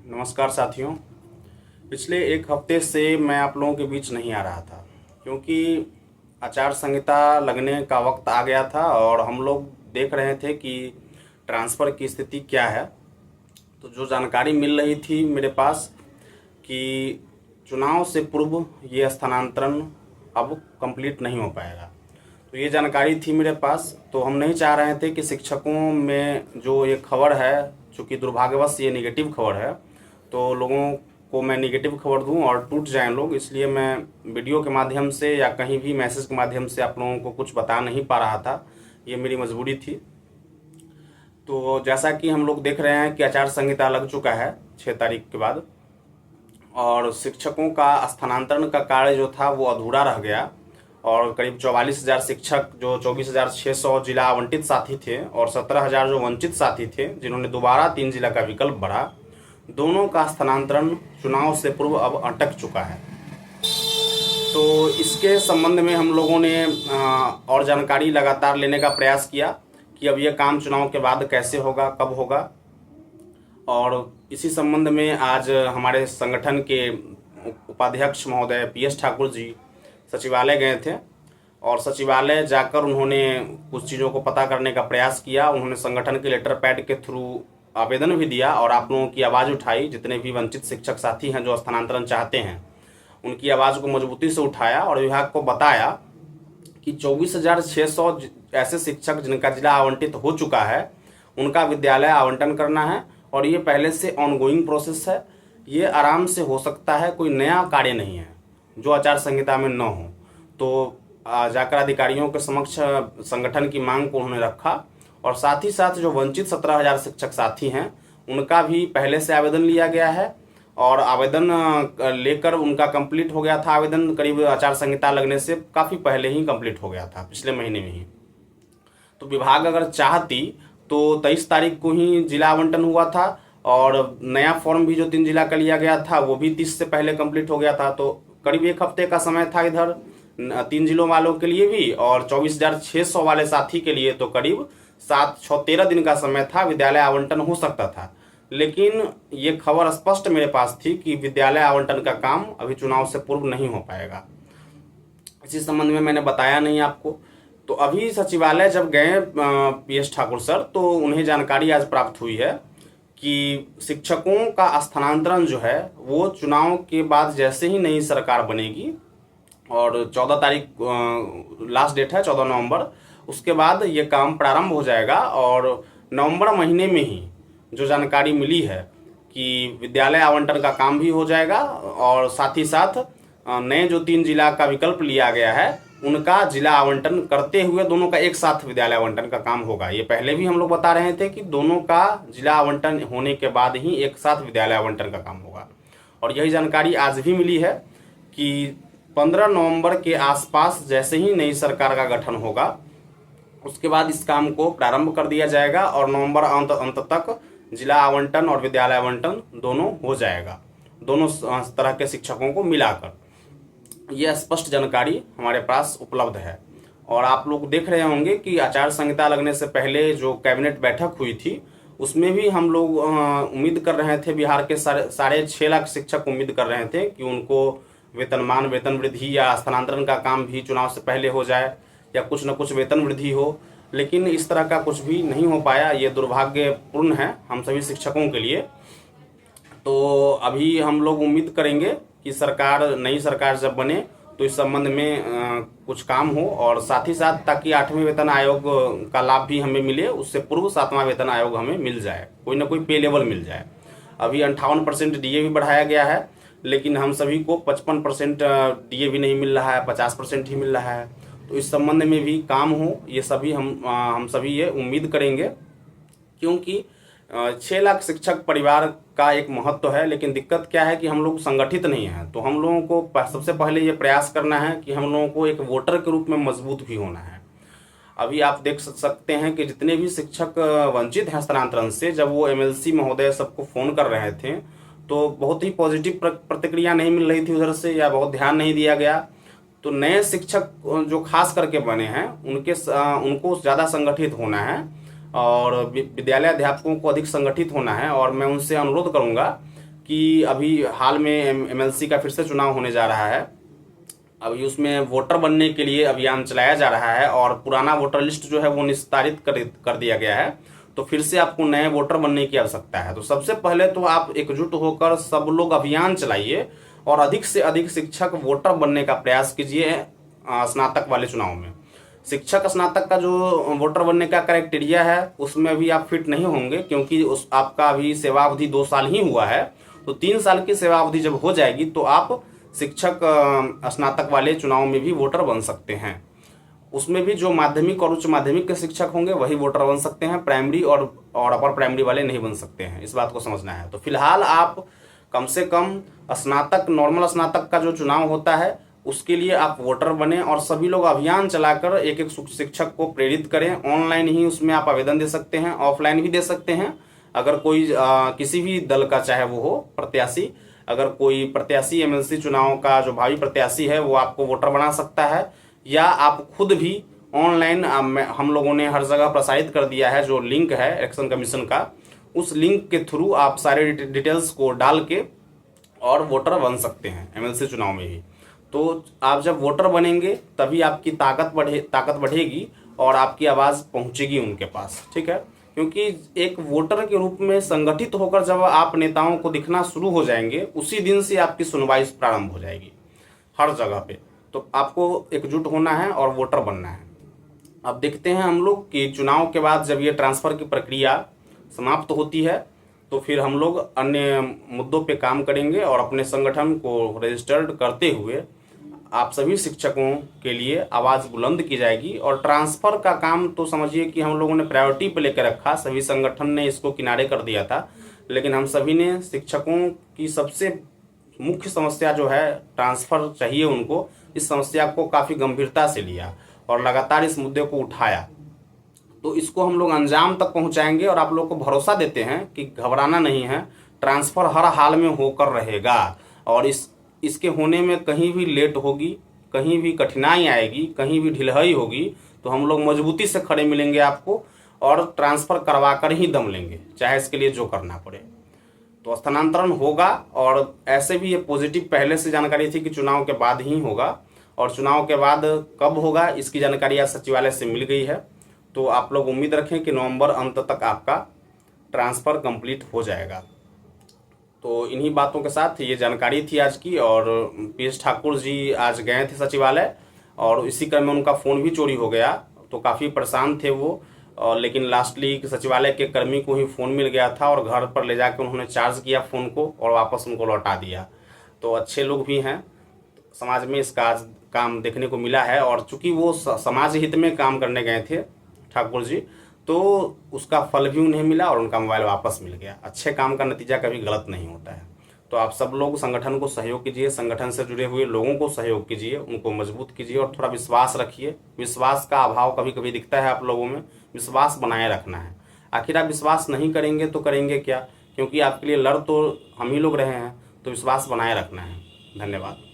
नमस्कार साथियों। पिछले एक हफ्ते से मैं आप लोगों के बीच नहीं आ रहा था क्योंकि आचार संहिता लगने का वक्त आ गया था और हम लोग देख रहे थे कि ट्रांसफ़र की स्थिति क्या है। तो जो जानकारी मिल रही थी मेरे पास कि चुनाव से पूर्व ये स्थानांतरण अब कंप्लीट नहीं हो पाएगा, तो ये जानकारी थी मेरे पास। तो हम नहीं चाह रहे थे कि शिक्षकों में जो ये खबर है, चूँकि दुर्भाग्यवश ये नेगेटिव खबर है, तो लोगों को मैं नेगेटिव खबर दूं और टूट जाएं लोग, इसलिए मैं वीडियो के माध्यम से या कहीं भी मैसेज के माध्यम से आप लोगों को कुछ बता नहीं पा रहा था। ये मेरी मजबूरी थी। तो जैसा कि हम लोग देख रहे हैं कि आचार संहिता लग चुका है 6 तारीख के बाद, और शिक्षकों का स्थानांतरण का कार्य जो था वो अधूरा रह गया और करीब 44,000 शिक्षक, जो 24,600 जिला आवंटित साथी थे और 17,000 जो वंचित साथी थे जिन्होंने दोबारा 3 जिला का विकल्प बढ़ा, दोनों का स्थानांतरण चुनाव से पूर्व अब अटक चुका है। तो इसके संबंध में हम लोगों ने और जानकारी लगातार लेने का प्रयास किया कि अब यह काम चुनाव के बाद कैसे होगा, कब होगा। और इसी संबंध में आज हमारे संगठन के उपाध्यक्ष महोदय PS ठाकुर जी सचिवालय गए थे और सचिवालय जाकर उन्होंने कुछ चीज़ों को पता करने का प्रयास किया। उन्होंने संगठन के लेटर पैड के थ्रू आवेदन भी दिया और आप लोगों की आवाज़ उठाई। जितने भी वंचित शिक्षक साथी हैं जो स्थानांतरण चाहते हैं, उनकी आवाज़ को मजबूती से उठाया और विभाग को बताया कि 24,600 ऐसे शिक्षक जिनका जिला आवंटित हो चुका है, उनका विद्यालय आवंटन करना है और ये पहले से ऑनगोइंग प्रोसेस है। ये आराम से हो सकता है, कोई नया कार्य नहीं है जो आचार संहिता में न हो। तो जाकर अधिकारियों के समक्ष संगठन की मांग को उन्होंने रखा और साथ ही साथ जो वंचित 17,000 शिक्षक साथी हैं उनका भी पहले से आवेदन लिया गया है और आवेदन लेकर उनका कंप्लीट हो गया था। आवेदन करीब आचार संहिता लगने से काफ़ी पहले ही कंप्लीट हो गया था, पिछले महीने में ही। तो विभाग अगर चाहती तो 23 तारीख को ही जिला आवंटन हुआ था और नया फॉर्म भी जो 3 जिला का लिया गया था वो भी 30 से पहले कंप्लीट हो गया था। तो करीब एक हफ्ते का समय था इधर 3 जिलों वालों के लिए भी और 24,600 वाले साथी के लिए तो करीब 13 दिन का समय था, विद्यालय आवंटन हो सकता था। लेकिन ये खबर स्पष्ट मेरे पास थी कि विद्यालय आवंटन का काम अभी चुनाव से पूर्व नहीं हो पाएगा। इसी संबंध में मैंने बताया नहीं आपको। तो अभी सचिवालय जब गए PS ठाकुर सर, तो उन्हें जानकारी आज प्राप्त हुई है कि शिक्षकों का स्थानांतरण जो है वो चुनाव के बाद जैसे ही नई सरकार बनेगी और 14 तारीख लास्ट डेट है, 14 नवंबर, उसके बाद ये काम प्रारंभ हो जाएगा। और नवंबर महीने में ही जो जानकारी मिली है कि विद्यालय आवंटन का काम भी हो जाएगा और साथ ही साथ नए जो 3 जिला का विकल्प लिया गया है उनका जिला आवंटन करते हुए दोनों का एक साथ विद्यालय आवंटन का काम होगा। ये पहले भी हम लोग बता रहे थे कि दोनों का जिला आवंटन होने के बाद ही एक साथ विद्यालय आवंटन का काम होगा और यही जानकारी आज भी मिली है कि 15 नवंबर के आसपास जैसे ही नई सरकार का गठन होगा उसके बाद इस काम को प्रारंभ कर दिया जाएगा और नवंबर अंत तक जिला आवंटन और विद्यालय आवंटन दोनों हो जाएगा, दोनों तरह के शिक्षकों को मिलाकर। यह स्पष्ट जानकारी हमारे पास उपलब्ध है और आप लोग देख रहे होंगे कि आचार संहिता लगने से पहले जो कैबिनेट बैठक हुई थी उसमें भी हम लोग उम्मीद कर रहे थे, बिहार के 6.5 लाख शिक्षक उम्मीद कर रहे थे कि उनको वेतनमान, वेतन वृद्धि या स्थानांतरण का काम भी चुनाव से पहले हो जाए या कुछ न कुछ वेतन वृद्धि हो। लेकिन इस तरह का कुछ भी नहीं हो पाया। ये दुर्भाग्यपूर्ण है हम सभी शिक्षकों के लिए। तो अभी हम लोग उम्मीद करेंगे कि नई सरकार जब बने तो इस संबंध में कुछ काम हो और साथ ही साथ ताकि 8वें वेतन आयोग का लाभ भी हमें मिले, उससे पूर्व 7वां वेतन आयोग हमें मिल जाए, कोई ना कोई पे लेवल मिल जाए। अभी 58% DA भी बढ़ाया गया है, लेकिन हम सभी को 55% DA भी नहीं मिल रहा है, 50% ही मिल रहा है। तो इस संबंध में भी काम हो, ये सभी हम सभी ये उम्मीद करेंगे, क्योंकि 6 लाख शिक्षक परिवार का एक महत्व है। लेकिन दिक्कत क्या है कि हम लोग संगठित नहीं हैं। तो हम लोगों को सबसे पहले ये प्रयास करना है कि हम लोगों को एक वोटर के रूप में मजबूत भी होना है। अभी आप देख सकते हैं कि जितने भी शिक्षक वंचित हैं स्थानांतरण से, जब वो MLC महोदय सबको फ़ोन कर रहे थे तो बहुत ही पॉजिटिव प्रतिक्रिया नहीं मिल रही थी उधर से, या बहुत ध्यान नहीं दिया गया। तो नए शिक्षक जो खास करके बने हैं उनको ज़्यादा संगठित होना है और विद्यालय अध्यापकों को अधिक संगठित होना है। और मैं उनसे अनुरोध करूंगा कि अभी हाल में एमएलसी का फिर से चुनाव होने जा रहा है। अभी उसमें वोटर बनने के लिए अभियान चलाया जा रहा है और पुराना वोटर लिस्ट जो है वो निस्तारित कर दिया गया है। तो फिर से आपको नए वोटर बनने की आवश्यकता है। तो सबसे पहले तो आप एकजुट होकर सब लोग अभियान चलाइए और अधिक से अधिक शिक्षक वोटर बनने का प्रयास कीजिए। स्नातक वाले चुनाव में शिक्षक स्नातक का जो वोटर बनने का क्राइटेरिया है उसमें भी आप फिट नहीं होंगे, क्योंकि उस आपका अभी सेवा अवधि 2 साल ही हुआ है। तो 3 साल की सेवा अवधि जब हो जाएगी तो आप शिक्षक स्नातक वाले चुनाव में भी वोटर बन सकते हैं। उसमें भी जो माध्यमिक और उच्च माध्यमिक के शिक्षक होंगे वही वोटर बन सकते हैं, प्राइमरी और अपर प्राइमरी वाले नहीं बन सकते हैं। इस बात को समझना है। तो फिलहाल आप कम से कम स्नातक, नॉर्मल स्नातक का जो चुनाव होता है उसके लिए आप वोटर बने और सभी लोग अभियान चलाकर एक एक शिक्षक को प्रेरित करें। ऑनलाइन ही उसमें आप आवेदन दे सकते हैं, ऑफलाइन भी दे सकते हैं। अगर कोई किसी भी दल का चाहे वो हो प्रत्याशी, अगर कोई प्रत्याशी एमएलसी चुनाव का जो भावी प्रत्याशी है वो आपको वोटर बना सकता है, या आप खुद भी ऑनलाइन हम लोगों ने हर जगह प्रसारित कर दिया है जो लिंक है इलेक्शन कमीशन का, उस लिंक के थ्रू आप सारे डिटेल्स को डाल के और वोटर बन सकते हैं एमएलसी चुनाव में भी। तो आप जब वोटर बनेंगे तभी आपकी ताकत बढ़ेगी और आपकी आवाज़ पहुंचेगी उनके पास, ठीक है। क्योंकि एक वोटर के रूप में संगठित होकर जब आप नेताओं को दिखना शुरू हो जाएंगे उसी दिन से आपकी सुनवाई प्रारंभ हो जाएगी हर जगह पे। तो आपको एकजुट होना है और वोटर बनना है। अब देखते हैं हम लोग कि चुनाव के बाद जब ये ट्रांसफ़र की प्रक्रिया समाप्त होती है तो फिर हम लोग अन्य मुद्दों पे काम करेंगे और अपने संगठन को रजिस्टर्ड करते हुए आप सभी शिक्षकों के लिए आवाज़ बुलंद की जाएगी। और ट्रांसफ़र का काम तो समझिए कि हम लोगों ने प्रायोरिटी पे लेकर रखा, सभी संगठन ने इसको किनारे कर दिया था, लेकिन हम सभी ने शिक्षकों की सबसे मुख्य समस्या जो है ट्रांसफ़र चाहिए उनको, इस समस्या को काफ़ी गंभीरता से लिया और लगातार इस मुद्दे को उठाया। तो इसको हम लोग अंजाम तक पहुंचाएंगे और आप लोग को भरोसा देते हैं कि घबराना नहीं है, ट्रांसफ़र हर हाल में होकर रहेगा। और इसके होने में कहीं भी लेट होगी, कहीं भी कठिनाई आएगी, कहीं भी ढिलाई होगी तो हम लोग मजबूती से खड़े मिलेंगे आपको और ट्रांसफ़र करवा कर ही दम लेंगे, चाहे इसके लिए जो करना पड़े। तो स्थानांतरण होगा और ऐसे भी ये पॉजिटिव पहले से जानकारी थी कि चुनाव के बाद ही होगा, और चुनाव के बाद कब होगा इसकी जानकारी आज सचिवालय से मिल गई है। तो आप लोग उम्मीद रखें कि नवंबर अंत तक आपका ट्रांसफ़र कंप्लीट हो जाएगा। तो इन्हीं बातों के साथ ये जानकारी थी आज की। और पीएस ठाकुर जी आज गए थे सचिवालय और इसी क्रम में उनका फ़ोन भी चोरी हो गया, तो काफ़ी परेशान थे वो। लेकिन लास्टली सचिवालय के कर्मी को ही फ़ोन मिल गया था और घर पर ले जाकर उन्होंने चार्ज किया फ़ोन को और वापस उनको लौटा दिया। तो अच्छे लोग भी हैं, समाज में इसका आज काम देखने को मिला है। और चूंकि वो समाज हित में काम करने गए थे ठाकुर जी, तो उसका फल भी उन्हें मिला और उनका मोबाइल वापस मिल गया। अच्छे काम का नतीजा कभी गलत नहीं होता है। तो आप सब लोग संगठन को सहयोग कीजिए, संगठन से जुड़े हुए लोगों को सहयोग कीजिए, उनको मजबूत कीजिए और थोड़ा विश्वास रखिए। विश्वास का अभाव कभी कभी दिखता है आप लोगों में, विश्वास बनाए रखना है। आखिर आप विश्वास नहीं करेंगे तो करेंगे क्या, क्योंकि आपके लिए लड़ तो हम ही लोग रहे हैं। तो विश्वास बनाए रखना है। धन्यवाद।